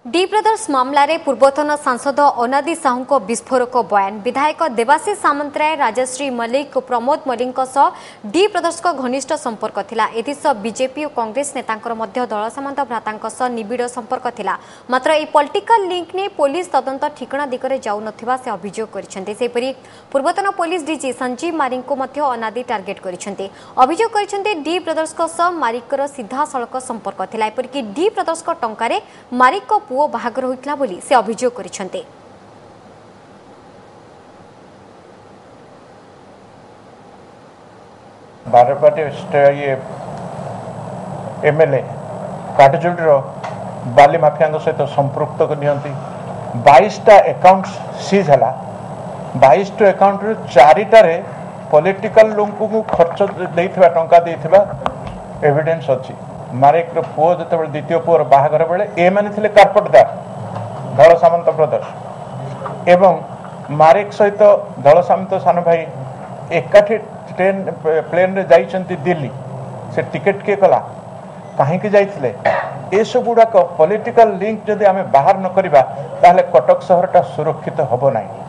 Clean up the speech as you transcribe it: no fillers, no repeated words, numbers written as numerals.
D brothers मामला रे पूर्वतन सांसद अनादि साहू को विस्फोरक बयान। विधायक देवाशीष सामंतराय, राजश्री मल्लिक, प्रमोद मल्लिक डी ब्रदर्स को घनिष्ठ संपर्क थिला। एथिस बीजेपी और कांग्रेस नेतांकर मध्य दल सामंत भ्रातांक निबिड़ संपर्क थिला। मात्र ए पॉलिटिकल लिंक ने पुलिस तदंत ठिकणा दिगरे जाउ नथिबा से अभियोग करिसेंते। सेपरि पूर्वतन पुलिस डीजी संजीव मारिक को मध्य अनादि टार्गेट करिसेंते। अभियोग करिसेंते डी ब्रदर्स को मारिकर सीधा सड़क संपर्क थिला। एपरिक डी ब्रदर्स को टंकारे मारिक को पुओ बाहागर होइतला बोली से अभियोग करिसेंते। बारपाटी एमएलए काटजोड़ी बाली माफिया सहित संपृक्त नियंती 22टा अकाउंट सीज है। 22 अकाउंट 4टारे पॉलिटिकल लोक को खर्च देइथिबा टंका देइथिबा एविडेंस अच्छी। मारिक पुओ जो द्वितीय पुओर बाहागर बेले ए माने थिले कारपटदार धल सामंत ब्रदर्स एवं मारिक सहित धल सामंत सान भाई एकाठी ट्रेन प्लेन रे जाइछंती दिल्ली। से टिकेट के कला कहीं जाइथिले ए सब गुड़ाक पॉलिटिकल लिंक जदि आमे बाहर न करिबा ताहले कटक शहरटा सुरक्षित हबो नाही।